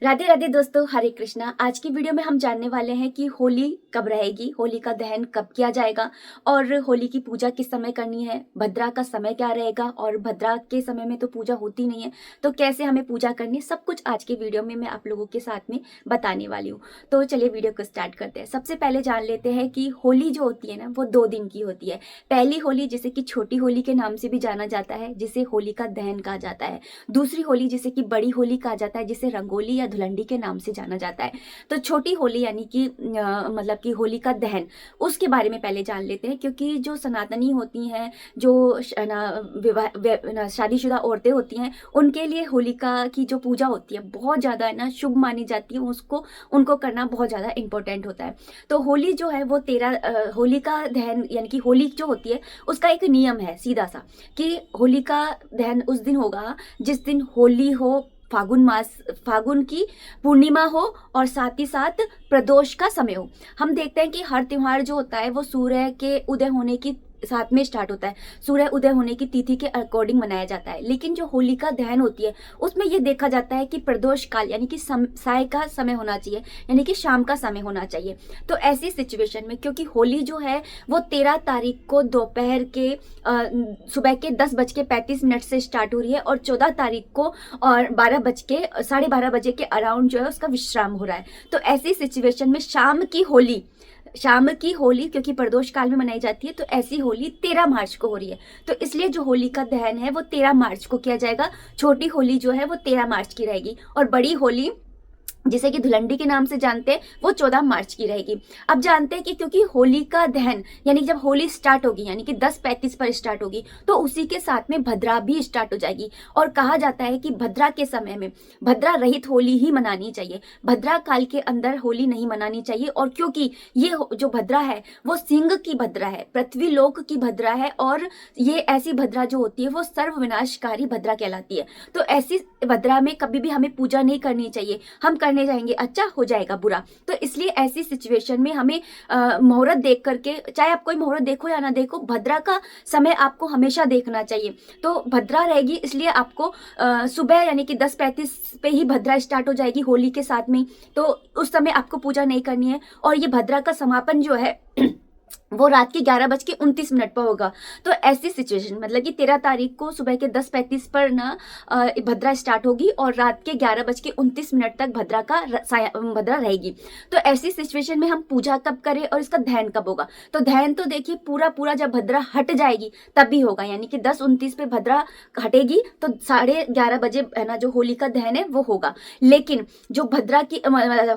राधे राधे दोस्तों, हरे कृष्णा। आज की वीडियो में हम जानने वाले हैं कि होली कब रहेगी, होली का दहन कब किया जाएगा और होली की पूजा किस समय करनी है, भद्रा का समय क्या रहेगा और भद्रा के समय में तो पूजा होती नहीं है, तो कैसे हमें पूजा करनी है, सब कुछ आज के वीडियो में मैं आप लोगों के साथ में बताने वाली हूँ। तो चलिए वीडियो को स्टार्ट करते हैं। सबसे पहले जान लेते हैं कि होली जो होती है ना, वो 2 दिन की होती है। पहली होली जिसे कि छोटी होली के नाम से भी जाना जाता है, जिसे होली का दहन कहा जाता है। दूसरी होली जिसे कि बड़ी होली कहा जाता है, जिसे रंगोली या धुलंडी के नाम से जाना जाता है। तो छोटी होली यानी कि मतलब कि होली का दहन, उसके बारे में पहले जान लेते हैं। क्योंकि जो सनातनी होती हैं, जो शादीशुदा औरतें होती हैं, उनके लिए होलिका की जो पूजा होती है बहुत ज़्यादा है ना शुभ मानी जाती है। उसको उनको करना बहुत ज़्यादा इंपॉर्टेंट होता है। तो होली जो है वो होली का दहन यानी कि होली जो होती है उसका एक नियम है सीधा सा, कि होली का दहन उस दिन होगा जिस दिन होली हो, फागुन की पूर्णिमा हो और साथ ही साथ प्रदोष का समय हो। हम देखते हैं कि हर त्योहार जो होता है वो सूर्य के उदय होने की साथ में स्टार्ट होता है, सूर्य उदय होने की तिथि के अकॉर्डिंग मनाया जाता है। लेकिन जो होलिका दहन होती है उसमें यह देखा जाता है कि प्रदोष काल यानी कि साय का समय होना चाहिए, यानी कि शाम का समय होना चाहिए। तो ऐसी सिचुएशन में क्योंकि होली जो है वो 13 तारीख को दोपहर के सुबह के 10:35 से स्टार्ट हो रही है और 14 तारीख को और 12 बजे के अराउंड जो है उसका विश्राम हो रहा है। तो ऐसी सिचुएशन में शाम की होली क्योंकि प्रदोष काल में मनाई जाती है, तो ऐसी होली 13 मार्च को हो रही है। तो इसलिए जो होली का दहन है वो 13 मार्च को किया जाएगा। छोटी होली जो है वो 13 मार्च की रहेगी और बड़ी होली जिसे कि धुलंडी के नाम से जानते हैं वो 14 मार्च की रहेगी। अब जानते हैं कि क्योंकि होली का दहन यानी जब होली स्टार्ट होगी यानी कि 10:35 पर स्टार्ट होगी तो उसी के साथ में भद्रा भी स्टार्ट हो जाएगी। और कहा जाता है कि भद्रा के समय में भद्रा रहित होली ही मनानी चाहिए, भद्रा काल के अंदर होली नहीं मनानी चाहिए। और क्योंकि ये जो भद्रा है वो सिंह की भद्रा है, पृथ्वी लोक की भद्रा है, और ये ऐसी भद्रा जो होती है वो सर्व विनाशकारी भद्रा कहलाती है। तो ऐसी भद्रा में कभी भी हमें पूजा नहीं करनी चाहिए। हम करने जाएंगे अच्छा हो जाएगा बुरा। तो इसलिए ऐसी सिचुएशन में हमें मुहूर्त देख करके, चाहे आप कोई मुहूर्त देखो या ना देखो, भद्रा का समय आपको हमेशा देखना चाहिए। तो भद्रा रहेगी इसलिए आपको सुबह यानी कि 10:35 पे ही भद्रा स्टार्ट हो जाएगी होली के साथ में। तो उस समय आपको पूजा नहीं करनी है। और ये भद्रा का समापन जो है वो रात के 11:29 पर होगा। तो ऐसी सिचुएशन मतलब कि 13 तारीख को सुबह के 10:35 पर ना भद्रा स्टार्ट होगी और रात के 11:29 तक भद्रा रहेगी। तो ऐसी सिचुएशन में हम पूजा कब करें और इसका दहन कब होगा? तो दहन तो देखिए पूरा जब भद्रा हट जाएगी तभी होगा, यानी कि 10:29 पे भद्रा हटेगी तो 11:30 है ना जो होली का दहन है वो होगा। लेकिन जो भद्रा की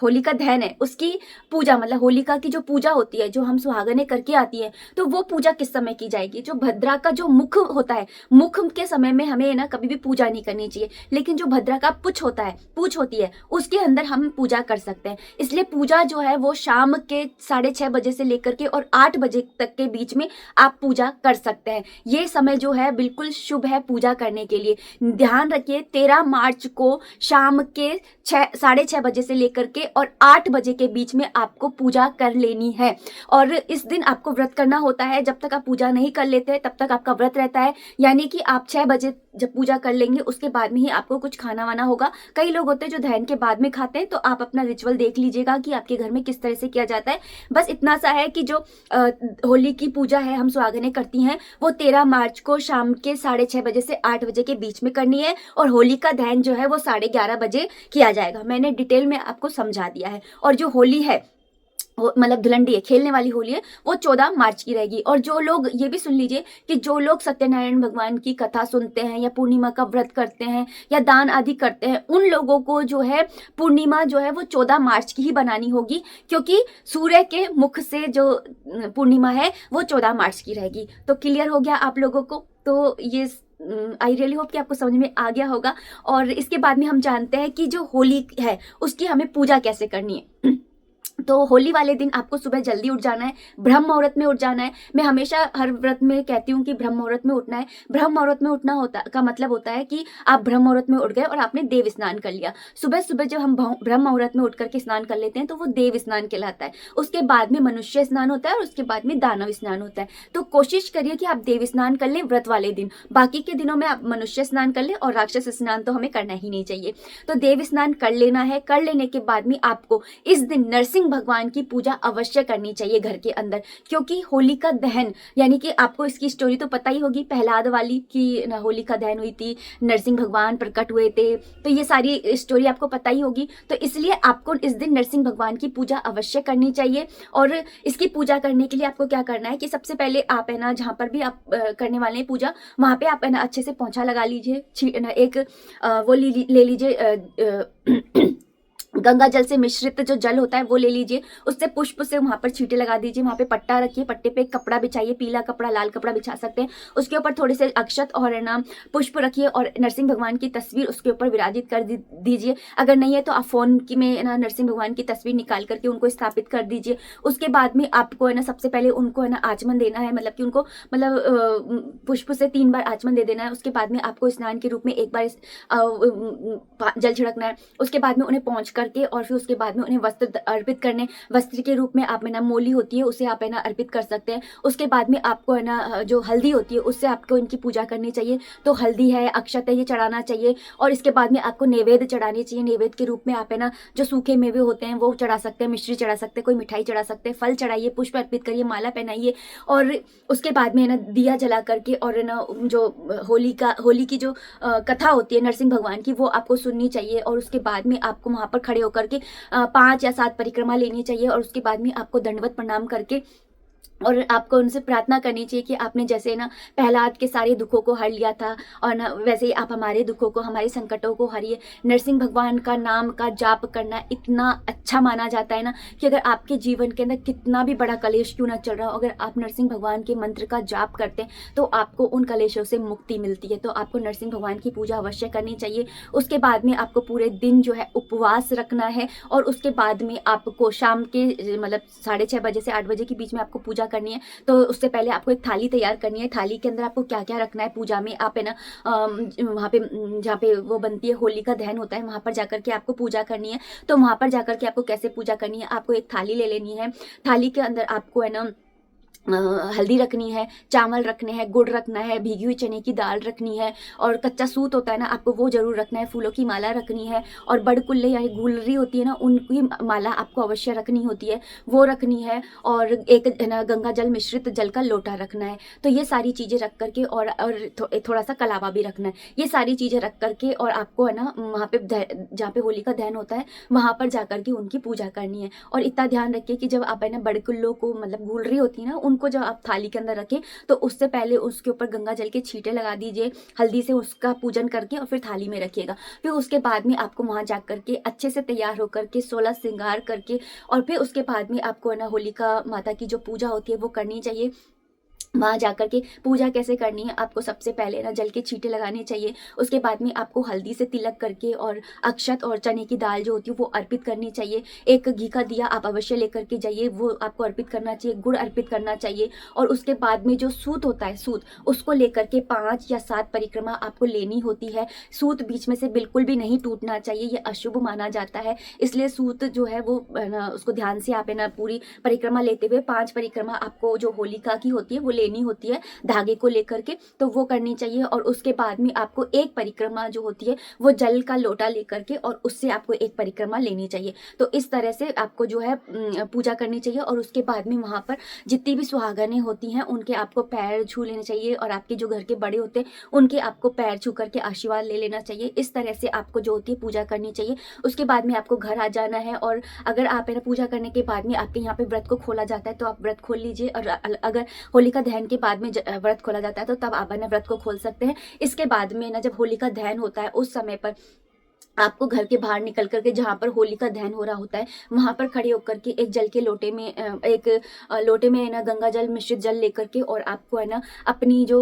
होली का दहन है उसकी पूजा मतलब होलिका की जो पूजा होती है, जो हम सुहागने करके आती है, तो वो पूजा किस समय की जाएगी? जो भद्रा का जो मुख होता है, मुख के समय में हमें ना कभी भी पूजा नहीं करनी चाहिए। लेकिन जो भद्रा का पूछ होती है उसके अंदर हम पूजा कर सकते हैं। इसलिए पूजा जो है वो शाम के 6:30 बजे से लेकर के और 8 बजे तक के बीच में आप पूजा कर सकते हैं। ये समय जो है बिल्कुल शुभ है पूजा करने के लिए। ध्यान रखिए 13 मार्च को शाम के 6:30 बजे से लेकर के और 8 बजे के बीच में आपको पूजा कर लेनी है। और इस दिन आपको व्रत करना होता है। जब तक आप पूजा नहीं कर लेते तब तक आपका व्रत रहता है, यानी कि आप 6 बजे जब पूजा कर लेंगे उसके बाद में ही आपको कुछ खाना वाना होगा। कई लोग होते हैं जो दहन के बाद में खाते हैं, तो आप अपना रिचुअल देख लीजिएगा कि आपके घर में किस तरह से किया जाता है। बस इतना सा है कि जो होली की पूजा है हम सुहागनें करती हैं वो 13 मार्च को शाम के 6:30 बजे से 8 बजे के बीच में करनी है। और होली का दहन जो है वो 11:30 किया जाएगा। मैंने डिटेल में आपको समझा दिया है। और जो होली है मतलब धुलंडी है, खेलने वाली होली है, वो 14 मार्च की रहेगी। और जो लोग ये भी सुन लीजिए कि जो लोग सत्यनारायण भगवान की कथा सुनते हैं या पूर्णिमा का व्रत करते हैं या दान आदि करते हैं, उन लोगों को जो है पूर्णिमा जो है वो 14 मार्च की ही बनानी होगी, क्योंकि सूर्य के मुख से जो पूर्णिमा है वो 14 मार्च की रहेगी। तो क्लियर हो गया आप लोगों को? तो ये आई रियली होप कि आपको समझ में आ गया होगा। और इसके बाद में हम जानते हैं कि जो होली है उसकी हमें पूजा कैसे करनी है। तो होली वाले दिन आपको सुबह जल्दी उठ जाना है, ब्रह्म मुहूर्त में उठ जाना है। मैं हमेशा हर व्रत में कहती हूँ कि ब्रह्म मुहूर्त में उठना है। ब्रह्म मुहूर्त में उठना होता का मतलब होता है कि आप ब्रह्म मुहूर्त में उठ गए और आपने देव स्नान कर लिया। सुबह सुबह जब हम ब्रह्म मुहूर्त में उठ करके स्नान कर लेते हैं तो वो देव स्नान कहलाता है। उसके बाद में मनुष्य स्नान होता है और उसके बाद में दानव स्नान होता है। तो कोशिश करिए कि आप देव स्नान कर लें व्रत वाले दिन, बाकी के दिनों में आप मनुष्य स्नान कर लें, और राक्षस स्नान तो हमें करना ही नहीं चाहिए। तो देव स्नान कर लेना है। कर लेने के बाद में आपको इस दिन नरसिंह भगवान की पूजा अवश्य करनी चाहिए घर के अंदर, क्योंकि होलिका दहन, यानी कि आपको इसकी स्टोरी तो पता ही होगी प्रहलाद वाली कि होलिका दहन हुई थी, नरसिंह भगवान प्रकट हुए थे, तो ये सारी स्टोरी आपको पता ही होगी। तो इसलिए आपको इस दिन नरसिंह भगवान की पूजा अवश्य करनी चाहिए। और इसकी पूजा करने के लिए आपको क्या करना है कि सबसे पहले आप है ना, जहाँ पर भी आप करने वाले हैं पूजा, वहाँ पे आप है ना अच्छे से पोंछा लगा लीजिए। एक वो ले लीजिए गंगा जल से मिश्रित जो जल होता है वो ले लीजिए, उससे पुष्प से वहाँ पर छींटे लगा दीजिए। वहाँ पे पट्टा रखिए, पट्टे पे कपड़ा बिछाइए, पीला कपड़ा लाल कपड़ा बिछा सकते हैं। उसके ऊपर थोड़े से अक्षत और है ना पुष्प रखिए, और नरसिंह भगवान की तस्वीर उसके ऊपर विराजित कर दीजिए। अगर नहीं है तो आप फोन की में ना नरसिंह भगवान की तस्वीर निकाल करके उनको स्थापित कर दीजिए। उसके बाद में आपको है ना सबसे पहले उनको है ना आचमन देना है, मतलब कि उनको मतलब पुष्प से 3 बार आचमन दे देना है। उसके बाद में आपको स्नान के रूप में 1 बार जल छिड़कना है। उसके बाद में उन्हें पहुँच करके और फिर उसके बाद में उन्हें वस्त्र अर्पित करने, वस्त्र के रूप में आप है ना मोली होती है उसे आप है ना अर्पित कर सकते हैं। उसके बाद में आपको है ना जो हल्दी होती है उससे आपको इनकी पूजा करनी चाहिए। तो हल्दी है, अक्षत है, ये चढ़ाना चाहिए। और इसके बाद में आपको नैवेद्य चढ़ानी चाहिए। नैवेद्य के रूप में आप है ना जो सूखे मेवे होते हैं वो चढ़ा सकते हैं, मिश्री चढ़ा सकते हैं, कोई मिठाई चढ़ा सकते हैं, फल चढ़ाइए, पुष्प अर्पित करिए, माला पहनाइए। और उसके बाद में है ना दिया जला करके और है ना जो होली की जो कथा होती है नरसिंह भगवान की वो आपको सुननी चाहिए। और उसके बाद में आपको वहाँ पर खड़े होकर के 5 या 7 परिक्रमा लेनी चाहिए। और उसके बाद में आपको दंडवत प्रणाम करके और आपको उनसे प्रार्थना करनी चाहिए कि आपने जैसे ना प्रहलाद के सारे दुखों को हर लिया था, और ना वैसे ही आप हमारे दुखों को, हमारे संकटों को हरिए। नरसिंह भगवान का नाम का जाप करना इतना अच्छा माना जाता है ना कि अगर आपके जीवन के अंदर कितना भी बड़ा कलेश क्यों ना चल रहा हो, अगर आप नरसिंह भगवान के मंत्र का जाप करते हैं तो आपको उन कलेशों से मुक्ति मिलती है। तो आपको नरसिंह भगवान की पूजा अवश्य करनी चाहिए। उसके बाद में आपको पूरे दिन जो है उपवास रखना है। और उसके बाद में आपको शाम के मतलब 6:30 बजे से 8 बजे के बीच में आपको पूजा करनी है। तो उससे पहले आपको एक थाली तैयार करनी है। थाली के अंदर आपको क्या क्या रखना है पूजा में, आप है ना वहाँ पे जहाँ पे वो बनती है होली का दहन होता है वहाँ पर जाकर के आपको पूजा करनी है। तो वहाँ पर जाकर के आपको कैसे पूजा करनी है, आपको एक थाली ले लेनी है। थाली के अंदर आपको है ना हल्दी रखनी है, चावल रखने हैं, गुड़ रखना है, भीगी हुई चने की दाल रखनी है, और कच्चा सूत होता है ना आपको वो जरूर रखना है। फूलों की माला रखनी है, और बड़कुल्ले या गुलरी होती है ना उनकी माला आपको अवश्य रखनी होती है, वो रखनी है। और एक ना गंगा जल मिश्रित जल का लोटा रखना है। तो ये सारी चीज़ें रख करके और थोड़ा सा कलावा भी रखना है। ये सारी चीज़ें रख करके और आपको है ना वहाँ पे जहाँ पे होली का दहन होता है वहाँ पर जाकर के उनकी पूजा करनी है। और इतना ध्यान रखिए कि जब आप है ना बड़कुल्लों को मतलब गुलरी होती है ना उनको जब आप थाली के अंदर रखें तो उससे पहले उसके ऊपर गंगा जल के छींटे लगा दीजिए, हल्दी से उसका पूजन करके और फिर थाली में रखिएगा। फिर उसके बाद में आपको वहां जा करके अच्छे से तैयार होकर के 16 श्रृंगार करके और फिर उसके बाद में आपको है ना होलिका माता की जो पूजा होती है वो करनी चाहिए। वहाँ जाकर के पूजा कैसे करनी है, आपको सबसे पहले ना जल के छींटे लगाने चाहिए। उसके बाद में आपको हल्दी से तिलक करके और अक्षत और चने की दाल जो होती है वो अर्पित करनी चाहिए। एक घी का दिया आप अवश्य लेकर के जाइए, वो आपको अर्पित करना चाहिए। गुड़ अर्पित करना चाहिए। और उसके बाद में जो सूत होता है, सूत उसको लेकर के 5 या 7 परिक्रमा आपको लेनी होती है। सूत बीच में से बिल्कुल भी नहीं टूटना चाहिए, ये अशुभ माना जाता है। इसलिए सूत जो है वो ना उसको ध्यान से आप है ना पूरी परिक्रमा लेते हुए 5 परिक्रमा आपको जो होलिका की होती है वो लेनी होती है धागे को लेकर के, तो वो करनी चाहिए। और उसके बाद में आपको एक परिक्रमा जो होती है वो जल का लोटा लेकर के और उससे आपको एक परिक्रमा लेनी चाहिए। तो इस तरह से आपको जो है पूजा करनी चाहिए। और उसके बाद में वहाँ पर जितनी भी सुहागनें होती हैं उनके आपको पैर छू लेने चाहिए, और आपके जो घर के बड़े होते हैं उनके आपको पैर छू करके आशीर्वाद ले लेना चाहिए। इस तरह से आपको जो होती है पूजा करनी चाहिए। उसके बाद में आपको घर आ जाना है। और अगर आप है ना पूजा करने के बाद में आपके यहाँ पे व्रत को खोला जाता है तो आप व्रत खोल लीजिए, और अगर होलिका दहन के बाद में व्रत खोला जाता है तो तब आप ना व्रत को खोल सकते हैं। इसके बाद में ना जब होलिका दहन होता है उस समय पर आपको घर के बाहर निकल कर के जहाँ पर होली का दहन हो रहा होता है वहाँ पर खड़े होकर के एक जल के लोटे में एक लोटे में है ना गंगा जल मिश्रित जल लेकर के और आपको है ना अपनी जो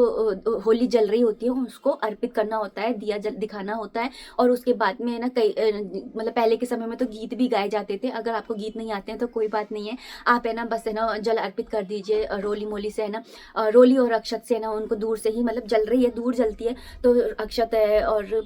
होली जल रही होती है उसको अर्पित करना होता है, दिया जल दिखाना होता है। और उसके बाद में है ना कई मतलब पहले के समय में तो गीत भी गाए जाते थे। अगर आपको गीत नहीं आते हैं तो कोई बात नहीं है, आप है ना बस है ना जल अर्पित कर दीजिए रोली मोली से है ना, रोली और अक्षत से है ना उनको दूर से ही, मतलब जल रही है दूर जलती है तो अक्षत है और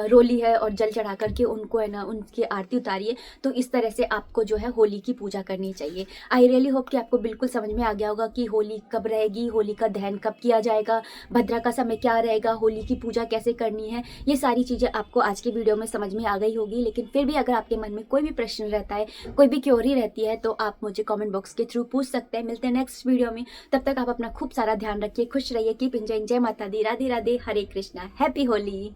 रोली है और जल चढ़ा करके उनको है ना उनकी आरती उतारिए। तो इस तरह से आपको जो है होली की पूजा करनी चाहिए। आई रियली होप कि आपको बिल्कुल समझ में आ गया होगा कि होली कब रहेगी, होली का दहन कब किया जाएगा, भद्रा का समय क्या रहेगा, होली की पूजा कैसे करनी है। ये सारी चीज़ें आपको आज की वीडियो में समझ में आ गई होगी। लेकिन फिर भी अगर आपके मन में कोई भी प्रश्न रहता है, कोई भी क्योरी रहती है तो आप मुझे कॉमेंट बॉक्स के थ्रू पूछ सकते हैं। मिलते हैं नेक्स्ट वीडियो में, तब तक आप अपना खूब सारा ध्यान रखिए, खुश रहिए, कीप एंजॉयिंग। जय माता दी, राधे राधे, हरे कृष्णा, हैप्पी होली।